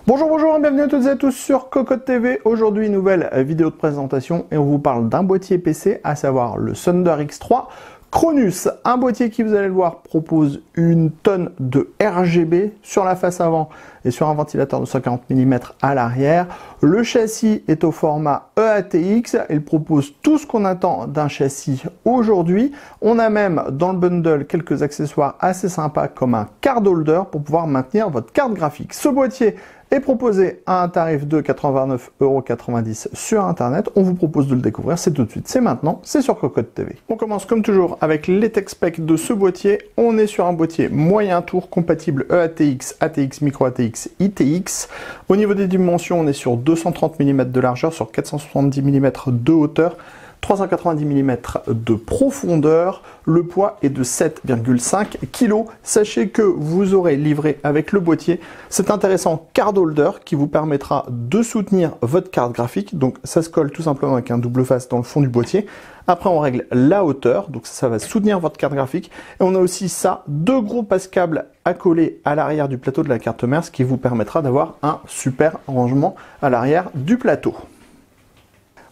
Bonjour, bienvenue à toutes et à tous sur Cocotte TV. Aujourd'hui, nouvelle vidéo de présentation et on vous parle d'un boîtier PC, à savoir le Thunder X3 Cronus. Un boîtier qui, vous allez le voir, propose une tonne de RGB sur la face avant et sur un ventilateur de 140 mm à l'arrière. Le châssis est au format EATX. Il propose tout ce qu'on attend d'un châssis aujourd'hui. On a même dans le bundle quelques accessoires assez sympas comme un card holder pour pouvoir maintenir votre carte graphique. Ce boîtier est proposé à un tarif de 89,90 € sur internet. On vous propose de le découvrir, c'est tout de suite, c'est maintenant, c'est sur Cocotte TV. On commence comme toujours avec les tech specs de ce boîtier. On est sur un boîtier moyen tour compatible EATX, ATX, Micro ATX, ITX. Au niveau des dimensions, on est sur 230 mm de largeur, sur 470 mm de hauteur, 390 mm de profondeur, le poids est de 7,5 kg. Sachez que vous aurez livré avec le boîtier cet intéressant card holder qui vous permettra de soutenir votre carte graphique. Donc ça se colle tout simplement avec un double face dans le fond du boîtier. Après on règle la hauteur, donc ça va soutenir votre carte graphique. Et on a aussi ça, deux gros passe-câbles à coller à l'arrière du plateau de la carte mère, ce qui vous permettra d'avoir un super rangement à l'arrière du plateau.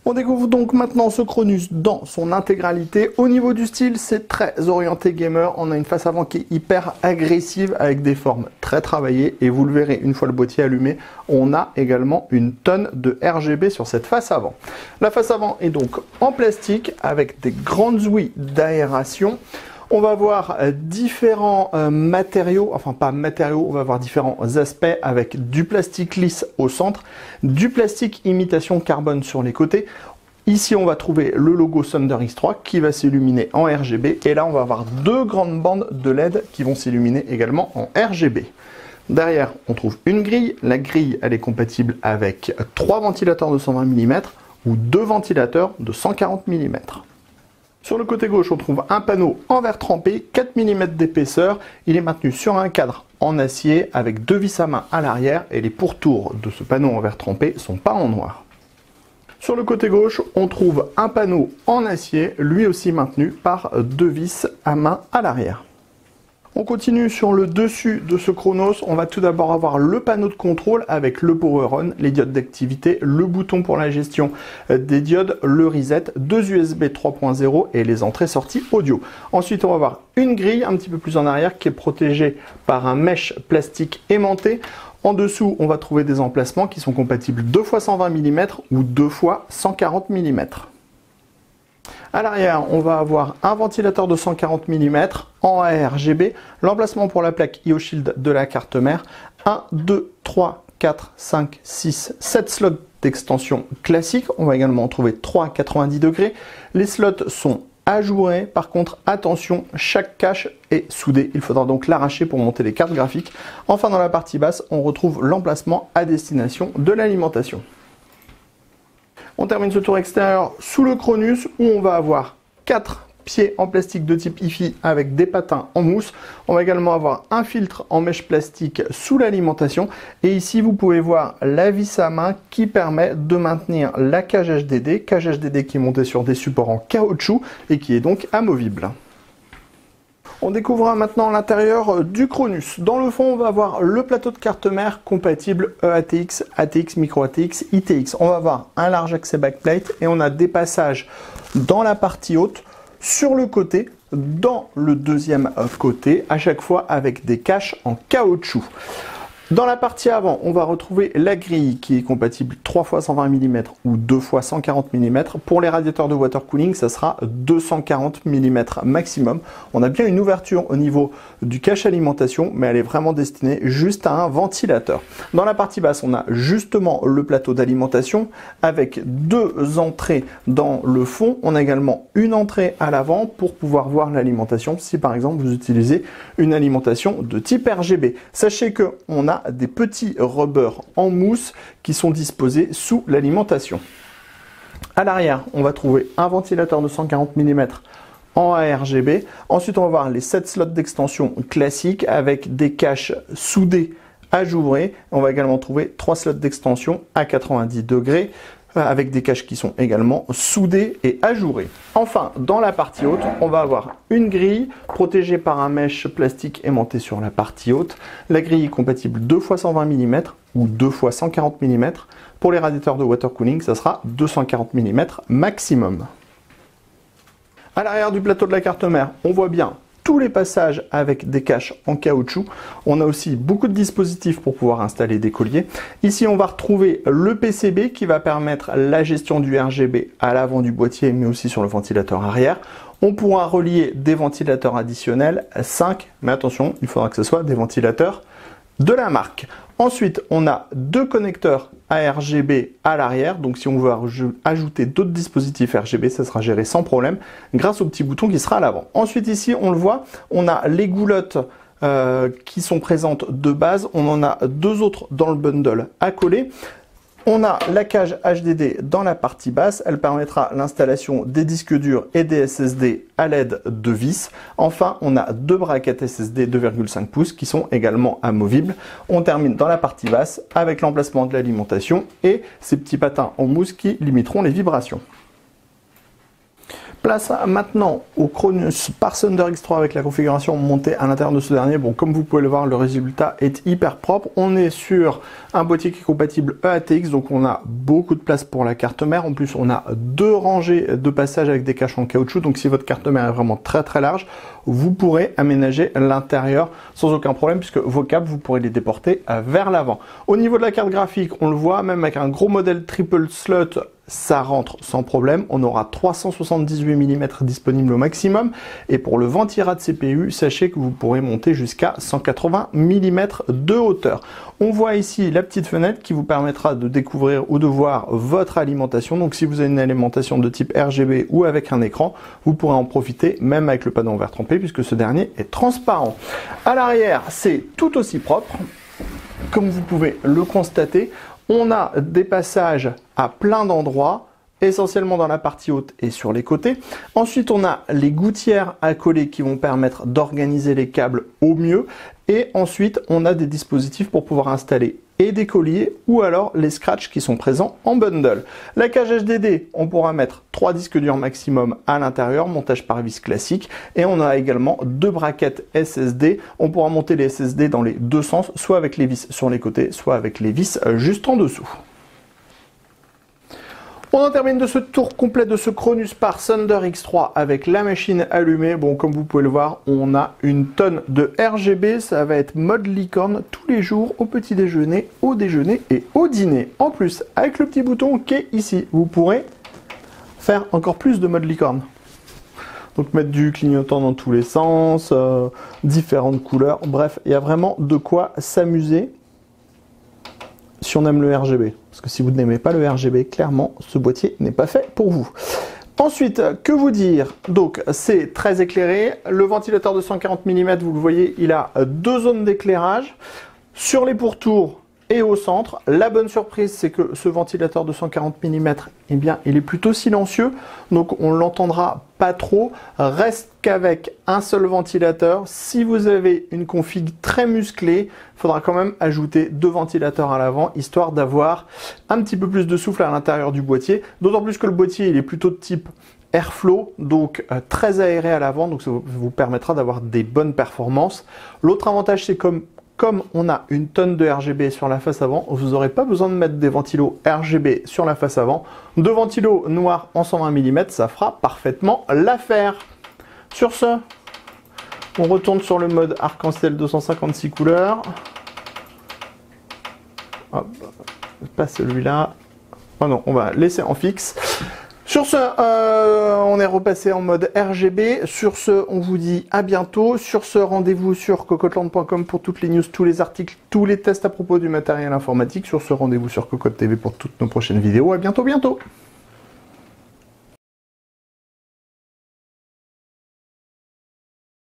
On découvre donc maintenant ce Cronus dans son intégralité. Au niveau du style, c'est très orienté gamer. On a une face avant qui est hyper agressive avec des formes très travaillées. Et vous le verrez une fois le boîtier allumé, on a également une tonne de RGB sur cette face avant. La face avant est donc en plastique avec des grandes ouïes d'aération. On va voir différents matériaux, enfin pas matériaux, on va voir différents aspects avec du plastique lisse au centre, du plastique imitation carbone sur les côtés. Ici, on va trouver le logo Thunder X3 qui va s'illuminer en RGB. Et là, on va avoir deux grandes bandes de LED qui vont s'illuminer également en RGB. Derrière, on trouve une grille. La grille, elle est compatible avec 3 ventilateurs de 120 mm ou 2 ventilateurs de 140 mm. Sur le côté gauche, on trouve un panneau en verre trempé, 4 mm d'épaisseur. Il est maintenu sur un cadre en acier avec 2 vis à main à l'arrière et les pourtours de ce panneau en verre trempé sont peints en noir. Sur le côté gauche, on trouve un panneau en acier, lui aussi maintenu par 2 vis à main à l'arrière. On continue sur le dessus de ce Cronus. On va tout d'abord avoir le panneau de contrôle avec le Power On, les diodes d'activité, le bouton pour la gestion des diodes, le reset, 2 USB 3.0 et les entrées-sorties audio. Ensuite, on va avoir une grille un petit peu plus en arrière qui est protégée par un mesh plastique aimanté. En dessous, on va trouver des emplacements qui sont compatibles 2 x 120 mm ou 2 x 140 mm. À l'arrière, on va avoir un ventilateur de 140 mm en ARGB, l'emplacement pour la plaque IO-Shield de la carte mère, 1, 2, 3, 4, 5, 6, 7 slots d'extension classique. On va également en trouver 3 à 90 degrés. Les slots sont ajourés. Par contre, attention, chaque cache est soudée. Il faudra donc l'arracher pour monter les cartes graphiques. Enfin, dans la partie basse, on retrouve l'emplacement à destination de l'alimentation. On termine ce tour extérieur sous le Cronus où on va avoir 4 pieds en plastique de type IFI avec des patins en mousse. On va également avoir un filtre en mèche plastique sous l'alimentation. Et ici, vous pouvez voir la vis à main qui permet de maintenir la cage HDD qui est montée sur des supports en caoutchouc et qui est donc amovible. On découvrira maintenant l'intérieur du Cronus. Dans le fond, on va avoir le plateau de carte mère compatible EATX, ATX, Micro ATX, ITX. On va avoir un large accès backplate et on a des passages dans la partie haute, sur le côté, dans le deuxième côté, à chaque fois avec des caches en caoutchouc. Dans la partie avant, on va retrouver la grille qui est compatible 3 x 120 mm ou 2 x 140 mm. Pour les radiateurs de water cooling, ça sera 240 mm maximum. On a bien une ouverture au niveau du cache alimentation, mais elle est vraiment destinée juste à un ventilateur. Dans la partie basse, on a justement le plateau d'alimentation avec deux entrées dans le fond. On a également une entrée à l'avant pour pouvoir voir l'alimentation si par exemple vous utilisez une alimentation de type RGB. Sachez qu'on a des petits rubbers en mousse qui sont disposés sous l'alimentation. À l'arrière, on va trouver un ventilateur de 140 mm en ARGB. Ensuite, on va voir les 7 slots d'extension classiques avec des caches soudées ajourées. On va également trouver 3 slots d'extension à 90 degrés avec des caches qui sont également soudées et ajourées. Enfin, dans la partie haute, on va avoir une grille protégée par un mesh plastique aimanté sur la partie haute. La grille est compatible 2 x 120 mm ou 2 x 140 mm. Pour les radiateurs de water cooling, ça sera 240 mm maximum. À l'arrière du plateau de la carte mère, on voit bien tous les passages avec des caches en caoutchouc. On a aussi beaucoup de dispositifs pour pouvoir installer des colliers. Ici, on va retrouver le PCB qui va permettre la gestion du RGB à l'avant du boîtier, mais aussi sur le ventilateur arrière. On pourra relier des ventilateurs additionnels, 5, mais attention, il faudra que ce soit des ventilateurs de la marque. Ensuite, on a deux connecteurs ARGB à l'arrière. Donc, si on veut ajouter d'autres dispositifs RGB, ça sera géré sans problème grâce au petit bouton qui sera à l'avant. Ensuite, ici, on le voit, on a les goulottes qui sont présentes de base. On en a deux autres dans le bundle à coller. On a la cage HDD dans la partie basse, elle permettra l'installation des disques durs et des SSD à l'aide de vis. Enfin, on a deux braquettes SSD 2,5 pouces qui sont également amovibles. On termine dans la partie basse avec l'emplacement de l'alimentation et ces petits patins en mousse qui limiteront les vibrations. Place maintenant au Cronus par Thunder X3 avec la configuration montée à l'intérieur de ce dernier. Bon, comme vous pouvez le voir, le résultat est hyper propre. On est sur un boîtier qui est compatible EATX, donc on a beaucoup de place pour la carte mère. En plus, on a deux rangées de passages avec des caches en caoutchouc. Donc si votre carte mère est vraiment très large, vous pourrez aménager l'intérieur sans aucun problème puisque vos câbles, vous pourrez les déporter vers l'avant. Au niveau de la carte graphique, on le voit, même avec un gros modèle triple slot, ça rentre sans problème. On aura 378 mm disponible au maximum. Et pour le ventirad CPU, sachez que vous pourrez monter jusqu'à 180 mm de hauteur. On voit ici la petite fenêtre qui vous permettra de découvrir ou de voir votre alimentation. Donc si vous avez une alimentation de type RGB ou avec un écran, vous pourrez en profiter même avec le panneau en verre trempé puisque ce dernier est transparent. À l'arrière, c'est tout aussi propre. Comme vous pouvez le constater, on a des passages à plein d'endroits, essentiellement dans la partie haute et sur les côtés. Ensuite, on a les gouttières à coller qui vont permettre d'organiser les câbles au mieux. Et ensuite, on a des dispositifs pour pouvoir installer et des colliers ou alors les scratchs qui sont présents en bundle. La cage HDD, on pourra mettre 3 disques durs maximum à l'intérieur, montage par vis classique. Et on a également deux braquettes SSD. On pourra monter les SSD dans les deux sens, soit avec les vis sur les côtés, soit avec les vis juste en dessous. On en termine de ce tour complet de ce Cronus par Thunder X3 avec la machine allumée. Bon, comme vous pouvez le voir, on a une tonne de RGB. Ça va être mode licorne tous les jours, au petit déjeuner, au déjeuner et au dîner. En plus, avec le petit bouton qui est ici, vous pourrez faire encore plus de mode licorne. Donc mettre du clignotant dans tous les sens, différentes couleurs. Bref, il y a vraiment de quoi s'amuser si on aime le RGB. Parce que si vous n'aimez pas le RGB, clairement, ce boîtier n'est pas fait pour vous. Ensuite, que vous dire? Donc, c'est très éclairé. Le ventilateur de 140 mm, vous le voyez, il a deux zones d'éclairage. Sur les pourtours et au centre, la bonne surprise, c'est que ce ventilateur de 140 mm, eh bien, il est plutôt silencieux. Donc, on ne l'entendra pas trop. Reste qu'avec un seul ventilateur, si vous avez une config très musclée, il faudra quand même ajouter deux ventilateurs à l'avant, histoire d'avoir un petit peu plus de souffle à l'intérieur du boîtier. D'autant plus que le boîtier, il est plutôt de type Airflow, donc très aéré à l'avant, donc ça vous permettra d'avoir des bonnes performances. L'autre avantage, c'est comme on a une tonne de RGB sur la face avant, vous n'aurez pas besoin de mettre des ventilos RGB sur la face avant. Deux ventilos noirs en 120 mm, ça fera parfaitement l'affaire. Sur ce, on retourne sur le mode arc-en-ciel 256 couleurs. Hop, pas celui-là. Oh non, on va laisser en fixe. Sur ce, on est repassé en mode RGB. Sur ce, on vous dit à bientôt. Sur ce, rendez-vous sur cocoteland.com pour toutes les news, tous les articles, tous les tests à propos du matériel informatique. Sur ce, rendez-vous sur Cocotte TV pour toutes nos prochaines vidéos. À bientôt, bientôt.